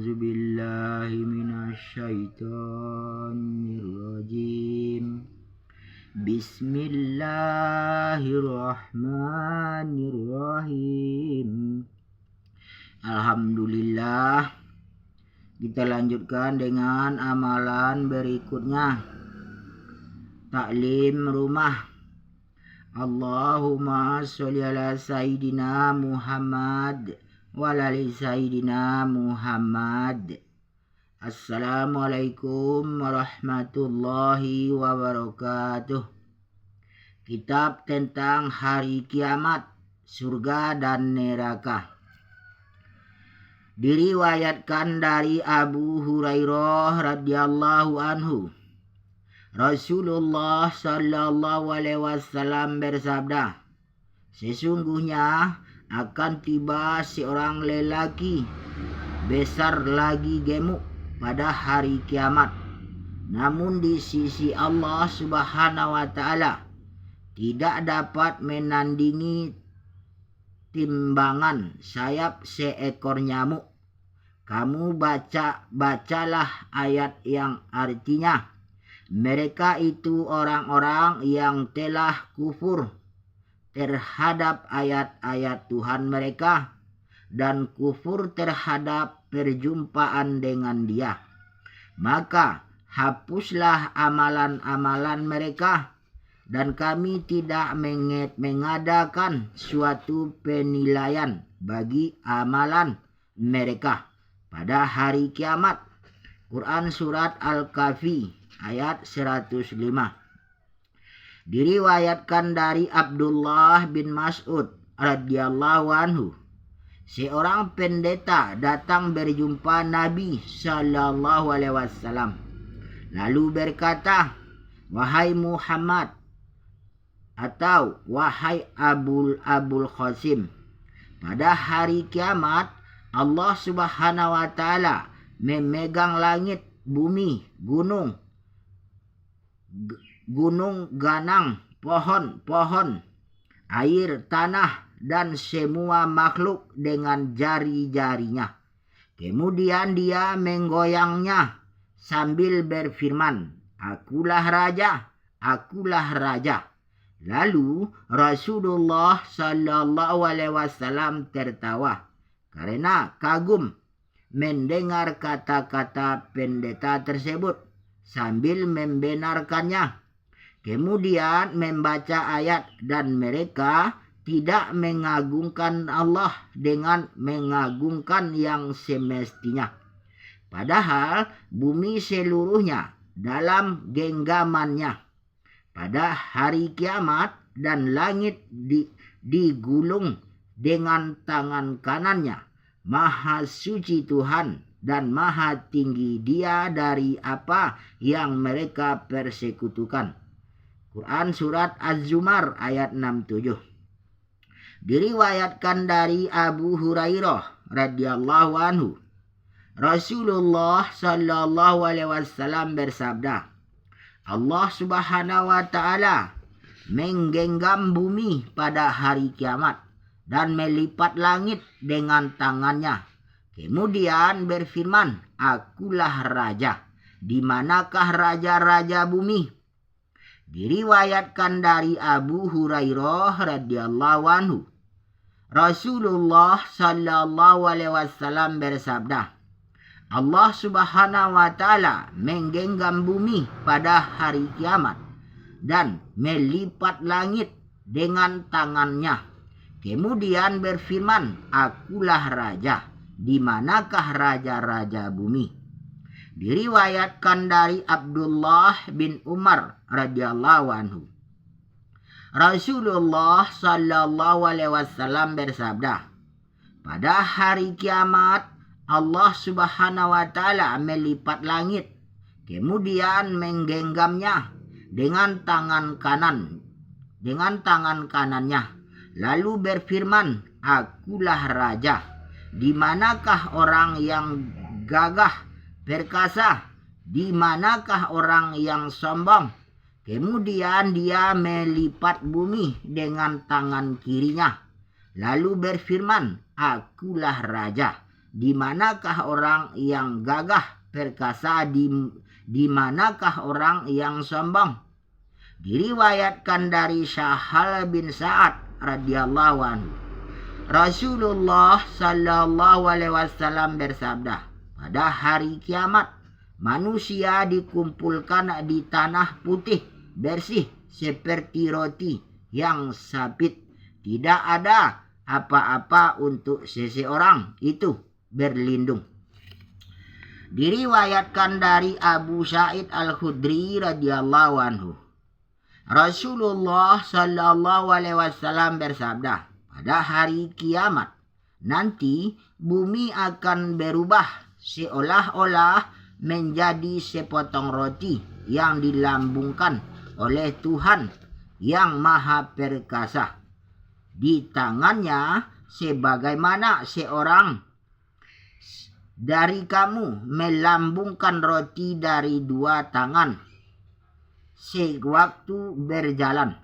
A'udzu billahi minasyaitonir rajim. Bismillahirrahmanirrahim. Alhamdulillah. Kita lanjutkan dengan amalan berikutnya. Taklim rumah. Allahumma sholli ala Sayyidina Muhammad wa ala ali Sayyidina Muhammad. Assalamualaikum warahmatullahi wabarakatuh. Kitab tentang hari kiamat, surga dan neraka. Diriwayatkan dari Abu Hurairah radhiyallahu anhu, Rasulullah sallallahu alaihi wasallam bersabda, sesungguhnya akan tiba seorang lelaki besar lagi gemuk pada hari kiamat, namun di sisi Allah Subhanahu wa taala tidak dapat menandingi timbangan sayap seekor nyamuk. Kamu bacalah ayat yang artinya, mereka itu orang-orang yang telah kufur terhadap ayat-ayat Tuhan mereka dan kufur terhadap perjumpaan dengan Dia. Maka hapuslah amalan-amalan mereka, dan kami tidak mengadakan suatu penilaian bagi amalan mereka pada hari kiamat. Quran Surat Al-Kahfi ayat 105. Diriwayatkan dari Abdullah bin Mas'ud radhiyallahu anhu, seorang pendeta datang berjumpa Nabi sallallahu alaihi wasallam, lalu berkata, wahai Muhammad, atau wahai Abul Qasim, pada hari kiamat Allah Subhanahu wa taala memegang langit, bumi, gunung, ganang, pohon, air, tanah, dan semua makhluk dengan jari-jarinya. Kemudian Dia menggoyangnya sambil berfirman, akulah raja, akulah raja. Lalu Rasulullah sallallahu alaihi wasallam tertawa karena kagum mendengar kata-kata pendeta tersebut sambil membenarkannya. Kemudian membaca ayat, dan mereka tidak mengagungkan Allah dengan mengagungkan yang semestinya. Padahal bumi seluruhnya dalam genggamannya pada hari kiamat, dan langit digulung dengan tangan kanannya. Maha suci Tuhan dan maha tinggi Dia dari apa yang mereka persekutukan. Quran Surat Az-Zumar ayat 67. Diriwayatkan dari Abu Hurairah radhiyallahu anhu, Rasulullah sallallahu alaihi wasallam bersabda, Allah Subhanahu wa taala menggenggam bumi pada hari kiamat dan melipat langit dengan tangannya. Kemudian berfirman, akulah raja. Di manakah raja-raja bumi? Diriwayatkan dari Abu Hurairah radhiyallahu anhu, Rasulullah sallallahu alaihi wasallam bersabda, Allah Subhanahu wa taala menggenggam bumi pada hari kiamat dan melipat langit dengan tangannya. Kemudian berfirman, akulah raja. Di manakah raja-raja bumi? Diriwayatkan dari Abdullah bin Umar radhiyallahu anhu, Rasulullah sallallahu alaihi wasallam bersabda, pada hari kiamat Allah Subhanahu wa taala melipat langit, kemudian menggenggamnya dengan tangan kanannya, lalu berfirman, akulah raja. Di manakah orang yang gagah perkasa? Di manakah orang yang sombong? Kemudian Dia melipat bumi dengan tangan kirinya, lalu berfirman, akulah raja. Di manakah orang yang gagah perkasa? Di manakah orang yang sombong? Diriwayatkan dari Sahal bin Sa'ad radhiyallahu anhu, Rasulullah sallallahu alaihi wasallam bersabda, pada hari kiamat manusia dikumpulkan di tanah putih bersih seperti roti yang sabit. Tidak ada apa-apa untuk seseorang itu berlindung. Diriwayatkan dari Abu Sa'id Al-Khudri radhiyallahu anhu, Rasulullah sallallahu alaihi wasallam bersabda, pada hari kiamat nanti bumi akan berubah seolah-olah menjadi sepotong roti yang dilambungkan oleh Tuhan yang Maha Perkasa. Di tangannya sebagaimana seorang dari kamu melambungkan roti dari dua tangan sewaktu berjalan.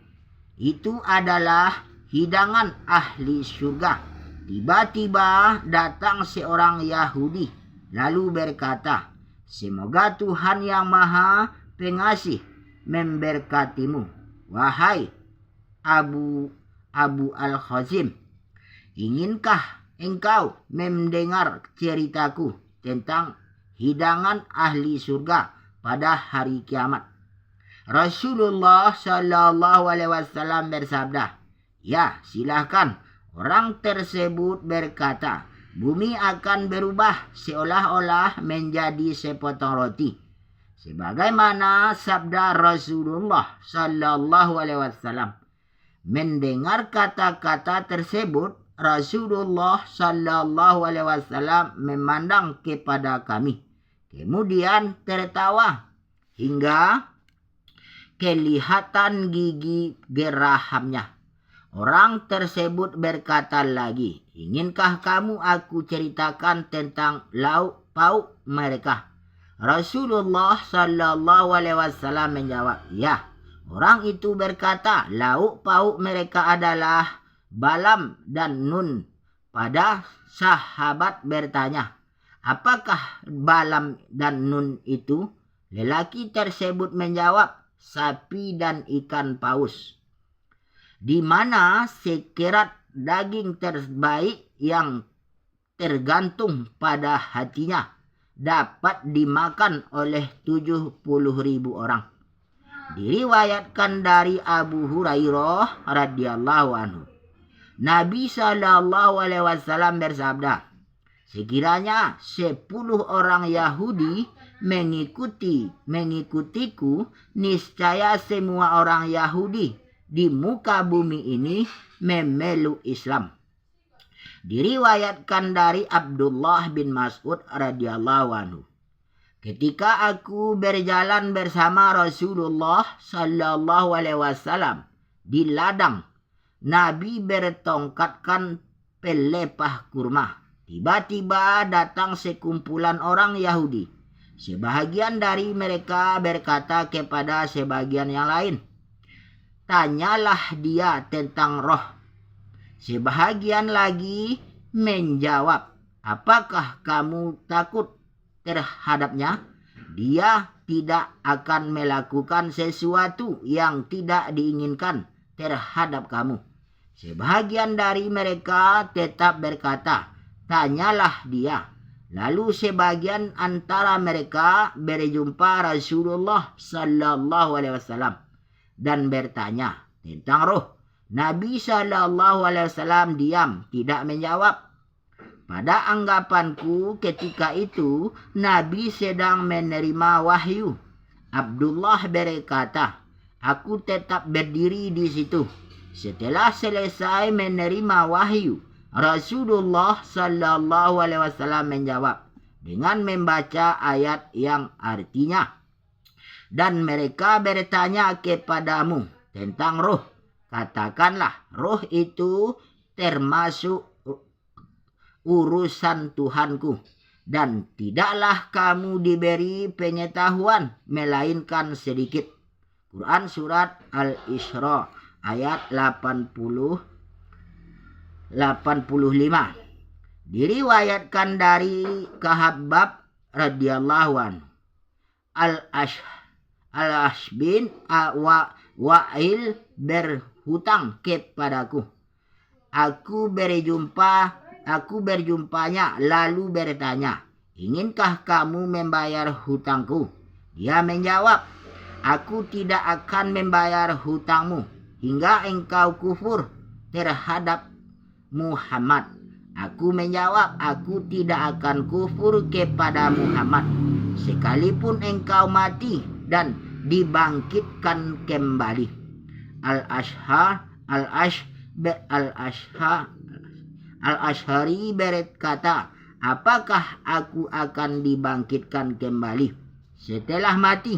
Itu adalah hidangan ahli surga. Tiba-tiba datang seorang Yahudi lalu berkata, semoga Tuhan yang Maha Pengasih memberkatimu, wahai Abu Al-Khazim. Inginkah engkau mendengar ceritaku tentang hidangan ahli surga pada hari kiamat? Rasulullah sallallahu alaihi wasallam bersabda, ya, silahkan. Orang tersebut berkata, bumi akan berubah seolah-olah menjadi sepotong roti, sebagaimana sabda Rasulullah sallallahu alaihi wasallam. Mendengar kata-kata tersebut, Rasulullah sallallahu alaihi wasallam memandang kepada kami, kemudian tertawa hingga kelihatan gigi gerahamnya. Orang tersebut berkata lagi, inginkah kamu aku ceritakan tentang lauk pauk mereka? Rasulullah sallallahu alaihi wasallam menjawab, ya. Orang itu berkata, lauk pauk mereka adalah balam dan nun. Pada sahabat bertanya, apakah balam dan nun itu? Lelaki tersebut menjawab, sapi dan ikan paus. Di mana sekerat daging terbaik yang tergantung pada hatinya dapat dimakan oleh 70.000 orang. Diriwayatkan dari Abu Hurairah radhiyallahu anhu, Nabi sallallahu alaihi wasallam bersabda, sekiranya 10 orang Yahudi mengikutiku, niscaya semua orang Yahudi di muka bumi ini memeluk Islam. Diriwayatkan dari Abdullah bin Mas'ud radhiyallahu anhu, ketika aku berjalan bersama Rasulullah sallallahu alaihi wasallam di ladang, Nabi bertongkatkan pelepah kurma. Tiba-tiba datang sekumpulan orang Yahudi. Sebahagian dari mereka berkata kepada sebagian yang lain, tanyalah dia tentang roh. Sebahagian lagi menjawab, apakah kamu takut terhadapnya? Dia tidak akan melakukan sesuatu yang tidak diinginkan terhadap kamu. Sebahagian dari mereka tetap berkata, tanyalah dia. Lalu sebagian antara mereka berjumpa Rasulullah sallallahu alaihi wasallam dan bertanya tentang roh. Nabi sallallahu alaihi wasallam diam, tidak menjawab. Pada anggapanku ketika itu Nabi sedang menerima wahyu. Abdullah berkata, aku tetap berdiri di situ. Setelah selesai menerima wahyu, Rasulullah sallallahu alaihi wasallam menjawab dengan membaca ayat yang artinya, dan mereka bertanya kepadamu tentang roh. Katakanlah, roh itu termasuk urusan Tuhanku, dan tidaklah kamu diberi pengetahuan melainkan sedikit. Quran surat Al-Isra ayat 85. Diriwayatkan dari Khabbab radhiyallahu anhu, Al-Ash bin Wa'il berhutang kepadaku. Aku berjumpanya lalu bertanya, "Inginkah kamu membayar hutangku?" Dia menjawab, "Aku tidak akan membayar hutangmu hingga engkau kufur terhadap Muhammad." Aku menjawab, "Aku tidak akan kufur kepada Muhammad sekalipun engkau mati dan dibangkitkan kembali." Al-Ash'ari berkata, "Apakah aku akan dibangkitkan kembali setelah mati?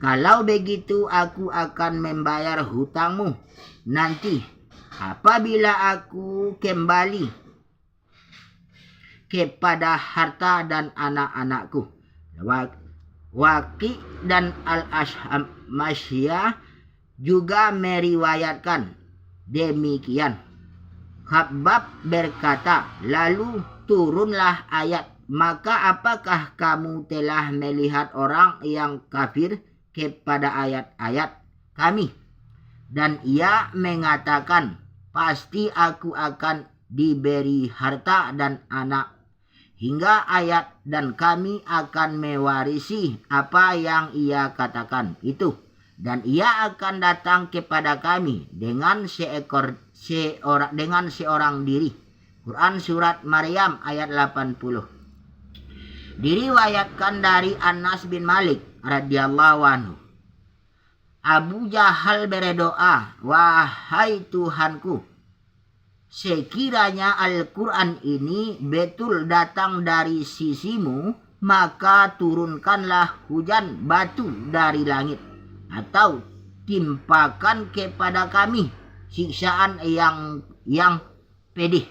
Kalau begitu aku akan membayar hutangmu nanti apabila aku kembali kepada harta dan anak-anakku." Waqi dan Al-Ashmasyah juga meriwayatkan demikian. Khabbab berkata, "Lalu turunlah ayat, 'Maka apakah kamu telah melihat orang yang kafir kepada ayat-ayat kami?' Dan ia mengatakan, 'Pasti aku akan diberi harta dan anak hingga ayat dan kami akan mewarisi apa yang ia katakan itu. Dan ia akan datang kepada kami dengan seorang diri.'" Quran Surat Maryam ayat 80. Diriwayatkan dari Anas bin Malik radhiyallahu anhu, Abu Jahal berdoa, "Wahai Tuhanku, sekiranya Al-Quran ini betul datang dari sisimu, maka turunkanlah hujan batu dari langit, atau timpakan kepada kami siksaan yang pedih."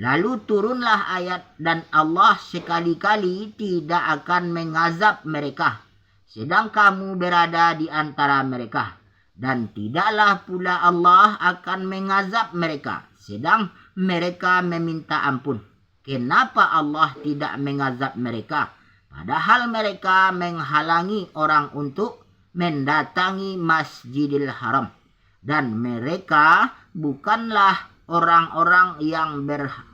Lalu turunlah ayat, "Dan Allah sekali-kali tidak akan mengazab mereka sedang kamu berada di antara mereka, dan tidaklah pula Allah akan mengazab mereka sedang mereka meminta ampun." Kenapa Allah tidak mengazab mereka padahal mereka menghalangi orang untuk mendatangi Masjidil Haram, dan mereka bukanlah orang-orang yang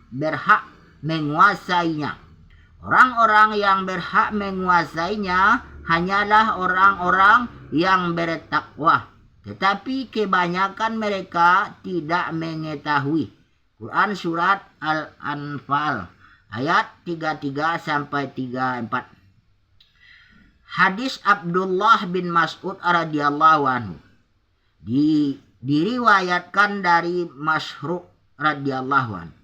berhak menguasainya. Orang-orang yang berhak menguasainya hanyalah orang-orang yang bertakwa, tetapi kebanyakan mereka tidak mengetahui. Quran Surat Al-Anfal ayat 33-34. Hadis Abdullah bin Mas'ud radhiyallahu anhu diriwayatkan dari Masruq radhiyallahu anhu,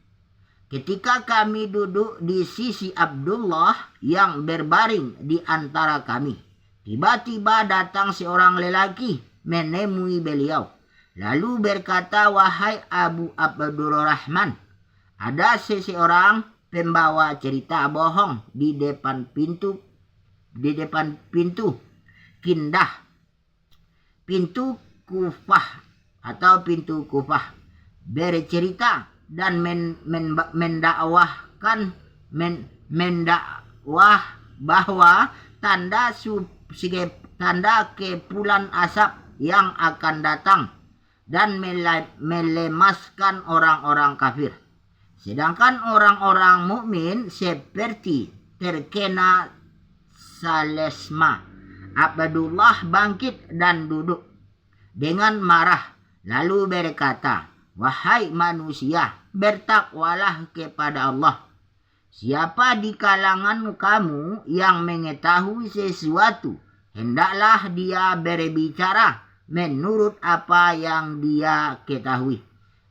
"Ketika kami duduk di sisi Abdullah yang berbaring di antara kami, tiba-tiba datang seorang lelaki menemui beliau, lalu berkata, 'Wahai Abu Abdurrahman, ada seseorang pembawa cerita bohong di depan pintu Kindah, pintu Kufah atau pintu Kufah, bercerita dan mendakwah bahwa tanda kepulan asap yang akan datang dan melemaskan orang-orang kafir, sedangkan orang-orang mukmin seperti terkena salesma." Abdullah bangkit dan duduk dengan marah lalu berkata, "Wahai manusia, bertakwalah kepada Allah. Siapa di kalangan kamu yang mengetahui sesuatu, hendaklah dia berbicara menurut apa yang dia ketahui.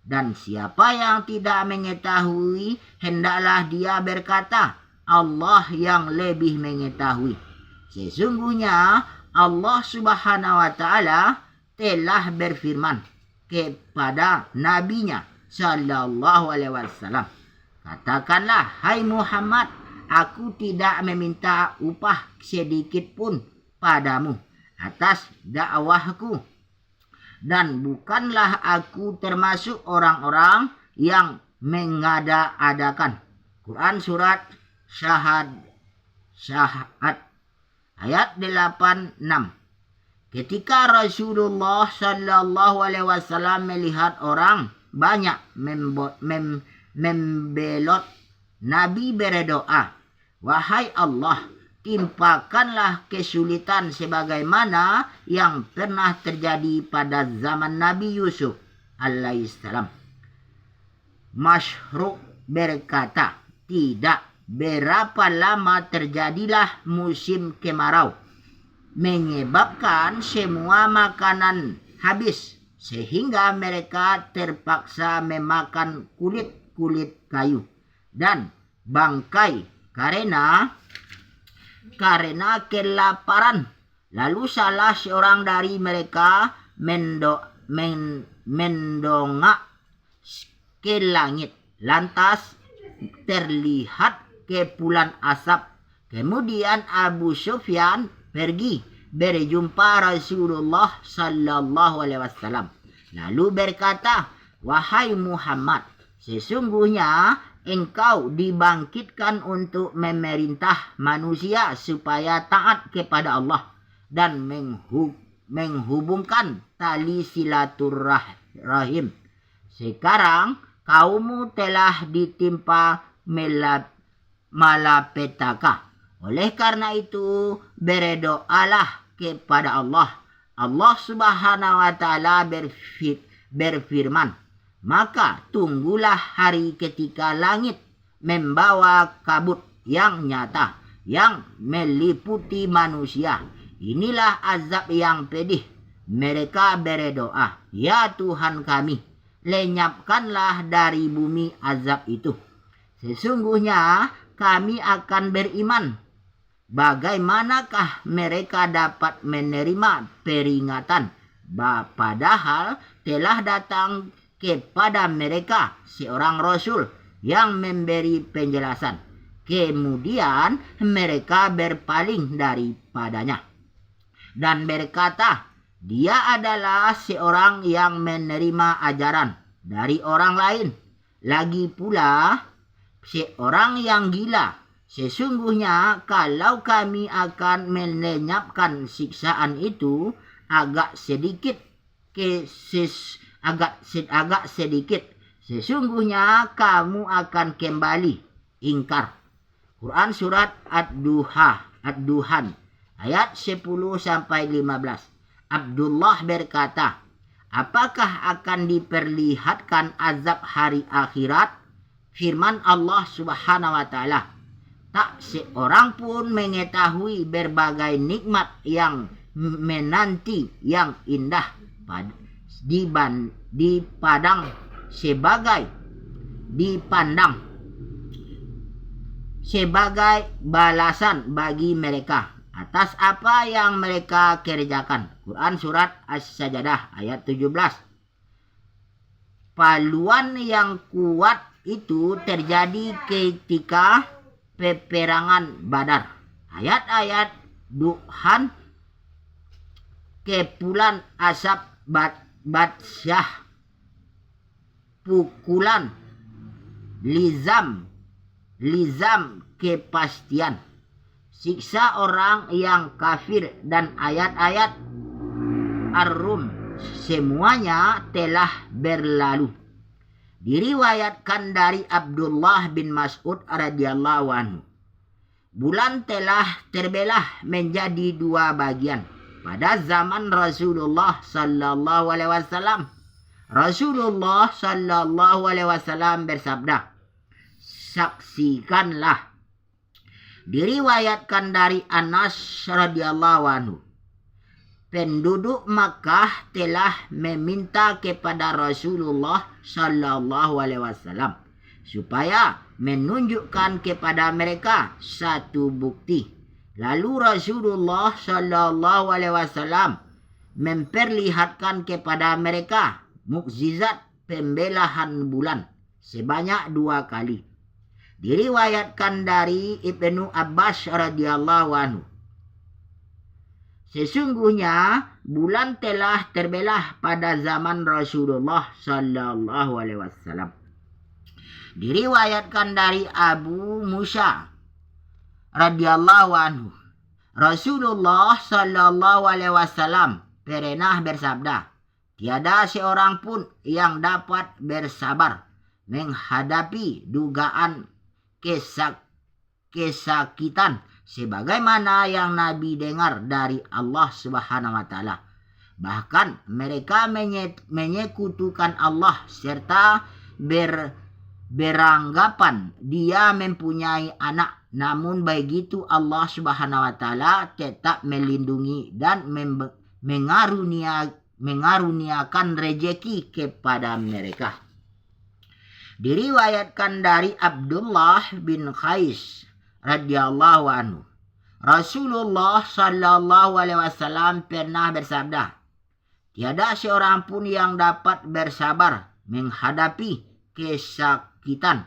Dan siapa yang tidak mengetahui, hendaklah dia berkata, Allah yang lebih mengetahui. Sesungguhnya Allah Subhanahu wa Ta'ala telah berfirman kepada nabinya sallallahu alaihi wasallam, katakanlah, hai Muhammad, aku tidak meminta upah sedikit pun padamu atas dakwahku, dan bukanlah aku termasuk orang-orang yang mengada-adakan Quran surat Syahat ayat 86. Ketika Rasulullah sallallahu alaihi wasallam melihat orang banyak membelot, Nabi berdoa, "Wahai Allah, timpakanlah kesulitan sebagaimana yang pernah terjadi pada zaman Nabi Yusuf alaihissalam." Mashruk berkata, "Tidak berapa lama terjadilah musim kemarau, menyebabkan semua makanan habis, sehingga mereka terpaksa memakan kulit-kulit kayu dan bangkai karena kelaparan. Lalu salah seorang dari mereka mendongak ke langit, lantas terlihat kepulan asap. Kemudian Abu Sufyan pergi berjumpa Rasulullah sallallahu alaihi wasallam, lalu berkata, "Wahai Muhammad, sesungguhnya engkau dibangkitkan untuk memerintah manusia supaya taat kepada Allah dan menghubungkan tali silaturahim. Sekarang kaummu telah ditimpa malapetaka. Oleh karena itu berdoalah kepada Allah." Allah Subhanahu wa taala berfirman, "Maka tunggulah hari ketika langit membawa kabut yang nyata yang meliputi manusia. Inilah azab yang pedih." Mereka berdoa, "Ya Tuhan kami, lenyapkanlah dari bumi azab itu. Sesungguhnya kami akan beriman." Bagaimanakah mereka dapat menerima peringatan padahal telah datang kepada mereka seorang rasul yang memberi penjelasan, kemudian mereka berpaling daripadanya dan berkata, "Dia adalah seorang yang menerima ajaran dari orang lain, lagi pula seorang yang gila. Sesungguhnya kalau kami akan melenyapkan siksaan itu agak sedikit, sesungguhnya kamu akan kembali ingkar." Quran surat Ad-Duhan ayat 10-15. Abdullah berkata, "Apakah akan diperlihatkan azab hari akhirat?" Firman Allah Subhanahu wa taala, "Tak seorang pun mengetahui berbagai nikmat yang menanti yang indah dipandang sebagai balasan bagi mereka atas apa yang mereka kerjakan." Quran surat As-Sajdah ayat 17. Paluan yang kuat itu terjadi ketika peperangan Badar. Ayat-ayat Duhan, kepulan asap batsyah, pukulan, lizam kepastian, siksa orang yang kafir, dan ayat-ayat Ar-Rum semuanya telah berlalu. Diriwayatkan dari Abdullah bin Mas'ud radhiyallahu anhu, bulan telah terbelah menjadi dua bagian pada zaman Rasulullah sallallahu alaihi wasallam. Rasulullah sallallahu alaihi wasallam bersabda, "Saksikanlah." Diriwayatkan dari Anas radhiyallahu anhu, penduduk Makkah telah meminta kepada Rasulullah sallallahu alaihi wasallam supaya menunjukkan kepada mereka satu bukti. Lalu Rasulullah sallallahu alaihi wasallam memperlihatkan kepada mereka mukjizat pembelahan bulan sebanyak 2 kali. Diriwayatkan dari Ibnu Abbas radhiyallahu anhu, sesungguhnya bulan telah terbelah pada zaman Rasulullah sallallahu alaihi wasallam. Diriwayatkan dari Abu Musa radhiyallahu anhu, Rasulullah sallallahu alaihi wasallam pernah bersabda, tiada seorang pun yang dapat bersabar menghadapi dugaan kesakitan sebagaimana yang Nabi dengar dari Allah Subhanahu wa taala. Bahkan mereka menyekutukan Allah serta beranggapan dia mempunyai anak. Namun begitu Allah Subhanahu wa taala tetap melindungi dan mengaruniakan rejeki kepada mereka. Diriwayatkan dari Abdullah bin Qais radhiyallahu anhu, Rasulullah sallallahu alaihi wasallam pernah bersabda, tiada seorang pun yang dapat bersabar menghadapi kesakitan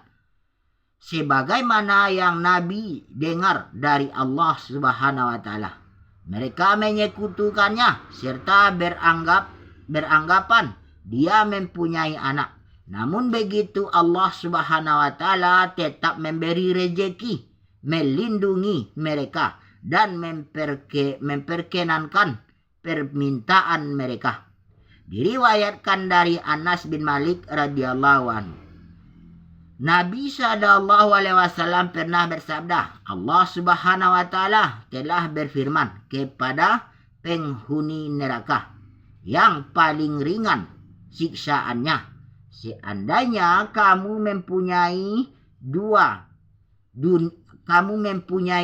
sebagaimana yang Nabi dengar dari Allah Subhanahu wa taala. Mereka menyekutukannya serta beranggapan dia mempunyai anak. Namun begitu Allah Subhanahu wa taala tetap memberi rejeki, melindungi mereka dan memperkenankan permintaan mereka. Diriwayatkan dari Anas bin Malik radhiyallahu anhu, Nabi sallallahu alaihi wasallam pernah bersabda, Allah Subhanahu wa taala telah berfirman kepada penghuni neraka yang paling ringan siksaannya, seandainya kamu mempunyai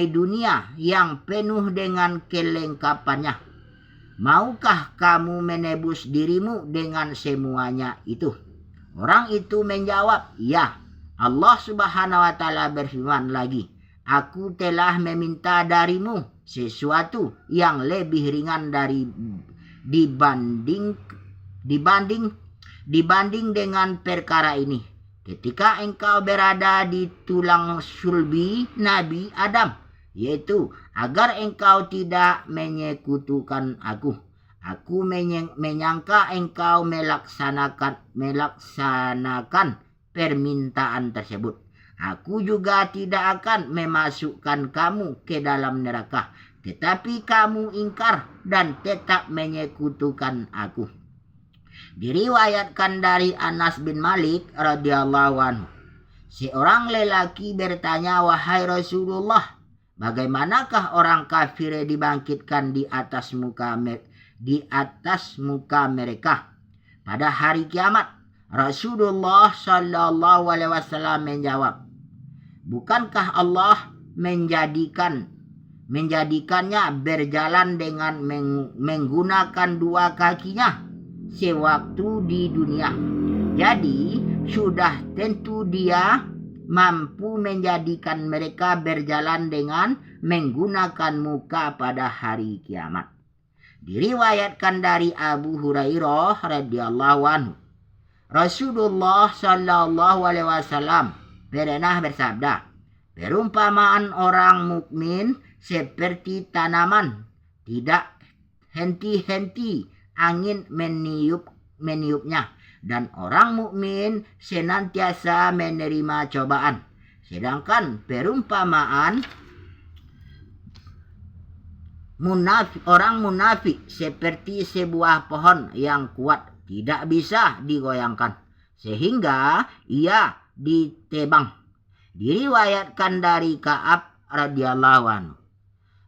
dunia yang penuh dengan kelengkapannya, maukah kamu menebus dirimu dengan semuanya itu? Orang itu menjawab, ya. Allah Subhanahu wa taala berfirman lagi, aku telah meminta darimu sesuatu yang lebih ringan dibanding dengan perkara ini. Ketika engkau berada di tulang sulbi Nabi Adam, yaitu agar engkau tidak menyekutukan aku. Aku menyangka engkau melaksanakan permintaan tersebut. Aku juga tidak akan memasukkan kamu ke dalam neraka, tetapi kamu ingkar dan tetap menyekutukan aku. Diriwayatkan dari Anas bin Malik radhiyallahu anhu, seorang lelaki bertanya, wahai Rasulullah, bagaimanakah orang kafir dibangkitkan di atas muka mereka pada hari kiamat? Rasulullah sallallahu alaihi wasallam menjawab, bukankah Allah menjadikannya berjalan dengan menggunakan dua kakinya sewaktu di dunia? Jadi sudah tentu dia mampu menjadikan mereka berjalan dengan menggunakan muka pada hari kiamat. Diriwayatkan dari Abu Hurairah radhiyallahu anhu, Rasulullah sallallahu alaihi wasallam pernah bersabda, perumpamaan orang mukmin seperti tanaman, tidak henti-henti angin meniupnya, dan orang mukmin senantiasa menerima cobaan. Sedangkan perumpamaan orang munafik seperti sebuah pohon yang kuat, tidak bisa digoyangkan sehingga ia ditebang. Diriwayatkan dari Ka'ab radhiyallahu anhu,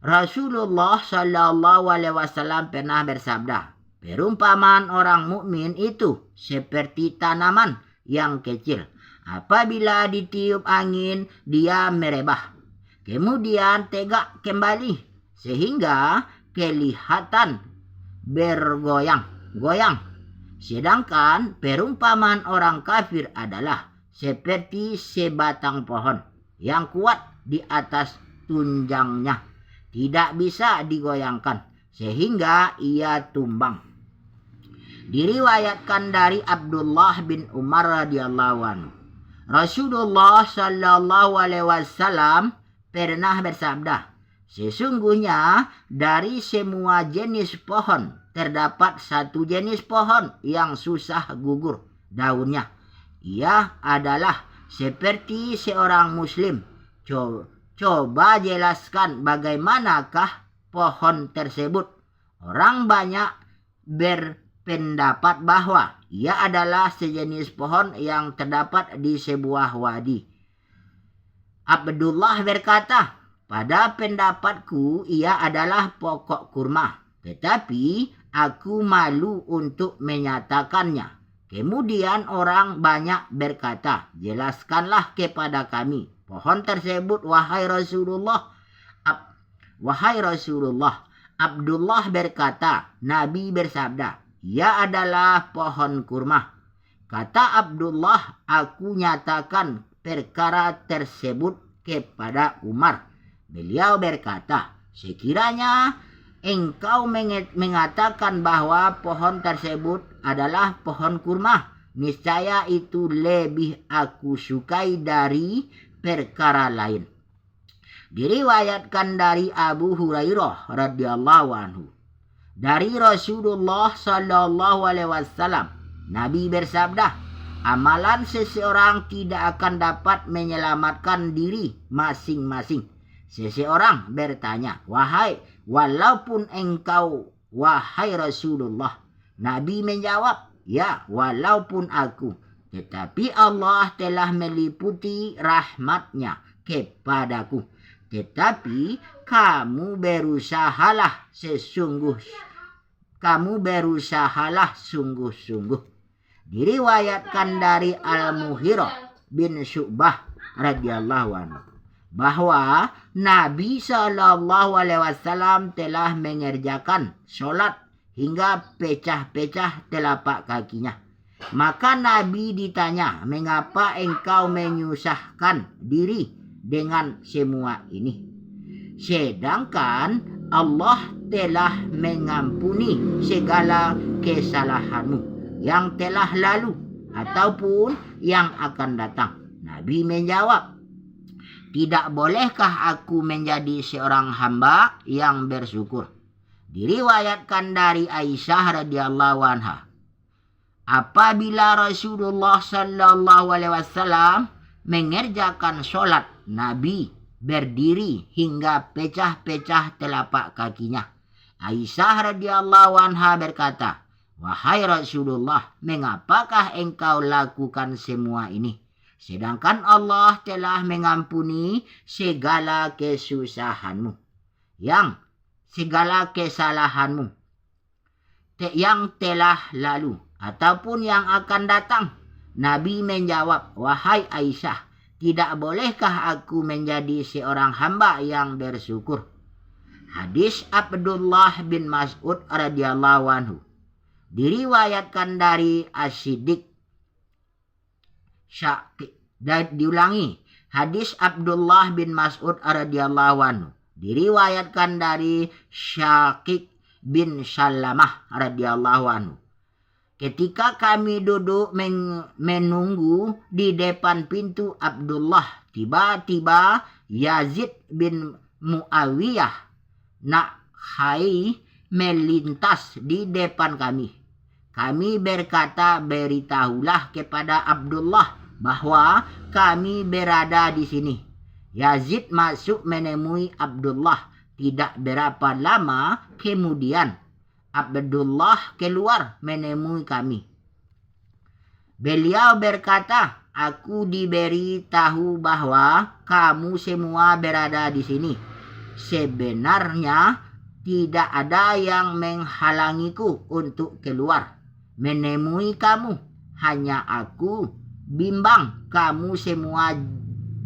Rasulullah sallallahu alaihi wasallam pernah bersabda, perumpamaan orang mukmin itu seperti tanaman yang kecil. Apabila ditiup angin, dia merebah, kemudian tegak kembali sehingga kelihatan bergoyang-goyang. Sedangkan perumpamaan orang kafir adalah seperti sebatang pohon yang kuat di atas tunjangnya, tidak bisa digoyangkan sehingga ia tumbang. Diriwayatkan dari Abdullah bin Umar radhiyallahu anhu, Rasulullah sallallahu alaihi wasallam pernah bersabda, sesungguhnya dari semua jenis pohon terdapat satu jenis pohon yang susah gugur daunnya. Ia adalah seperti seorang muslim. Coba jelaskan bagaimanakah pohon tersebut. Orang banyak berpendapat bahwa ia adalah sejenis pohon yang terdapat di sebuah wadi. Abdullah berkata, pada pendapatku ia adalah pokok kurma, tetapi aku malu untuk menyatakannya. Kemudian orang banyak berkata, jelaskanlah kepada kami pohon tersebut, wahai Rasulullah. Abdullah berkata, Nabi bersabda, ia adalah pohon kurma. Kata Abdullah, aku nyatakan perkara tersebut kepada Umar. Beliau berkata, sekiranya engkau mengatakan bahwa pohon tersebut adalah pohon kurma, niscaya itu lebih aku sukai dari perkara lain. Diriwayatkan dari Abu Hurairah radhiyallahu anhu, dari Rasulullah sallallahu alaihi wasallam, Nabi bersabda, amalan seseorang tidak akan dapat menyelamatkan diri masing-masing. Seseorang bertanya, walaupun engkau, wahai Rasulullah. Nabi menjawab, ya, walaupun aku. Tetapi Allah telah meliputi rahmatnya kepadaku. Tetapi kamu berusahalah sungguh-sungguh. Diriwayatkan dari Al-Mughirah bin Syu'bah radhiyallahu anhu bahwa Nabi SAW telah mengerjakan sholat hingga pecah-pecah telapak kakinya. Maka Nabi ditanya, mengapa engkau menyusahkan diri dengan semua ini? Sedangkan Allah telah mengampuni segala kesalahanmu yang telah lalu ataupun yang akan datang. Nabi menjawab, tidak bolehkah aku menjadi seorang hamba yang bersyukur? Diriwayatkan dari Aisyah radhiyallahu anha, apabila Rasulullah sallallahu alaihi wasallam mengerjakan sholat, Nabi berdiri hingga pecah-pecah telapak kakinya. Aisyah radhiyallahu anha berkata, wahai Rasulullah, mengapakah engkau lakukan semua ini? Sedangkan Allah telah mengampuni segala kesusahanmu, segala kesalahanmu yang telah lalu ataupun yang akan datang. Nabi menjawab, wahai Aisyah, tidak bolehkah aku menjadi seorang hamba yang bersyukur? Hadis Abdullah bin Mas'ud radhiyallahu anhu. Diriwayatkan dari As-Siddiq diulangi, hadis Abdullah bin Mas'ud radhiyallahu anhu. Diriwayatkan dari Syaqiq bin Salamah radhiyallahu anhu. Ketika kami duduk menunggu di depan pintu Abdullah, tiba-tiba Yazid bin Muawiyah Nakhai melintas di depan kami. Kami berkata, beritahulah kepada Abdullah bahwa kami berada di sini. Yazid masuk menemui Abdullah. Tidak berapa lama kemudian Abdullah keluar menemui kami. Beliau berkata, aku diberi tahu bahwa kamu semua berada di sini. Sebenarnya tidak ada yang menghalangiku untuk keluar menemui kamu. Hanya aku bimbang kamu semua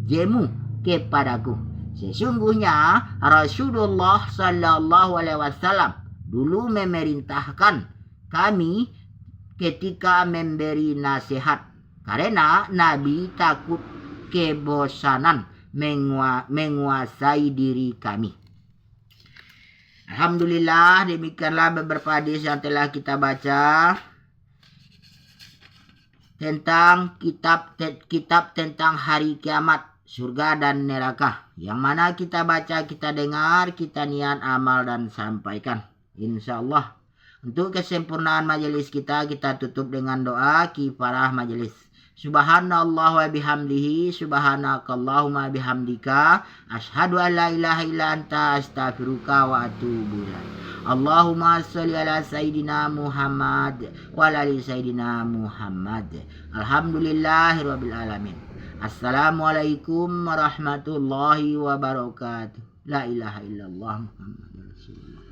jemu kepadaku. Sesungguhnya Rasulullah sallallahu alaihi wasallam dulu memerintahkan kami ketika memberi nasihat, karena Nabi takut kebosanan menguasai diri kami. Alhamdulillah, demikianlah beberapa hadis yang telah kita baca tentang kitab tentang hari kiamat, surga dan neraka, yang mana kita baca, kita dengar, kita niat amal dan sampaikan. InsyaAllah untuk kesempurnaan majelis kita tutup dengan doa kifarah majelis. Subhanallah wa bihamdihi, subhanakallahumma bihamdika, asyhadu an la ilaha illa anta, astaghfiruka wa atubu ilaik. Allahumma sholli ala sayyidina Muhammad wa ala ali sayyidina Muhammad. Alhamdulillahirabbil alamin. Assalamualaikum warahmatullahi wabarakatuh. La ilaha illallah Muhammadur Rasulullah.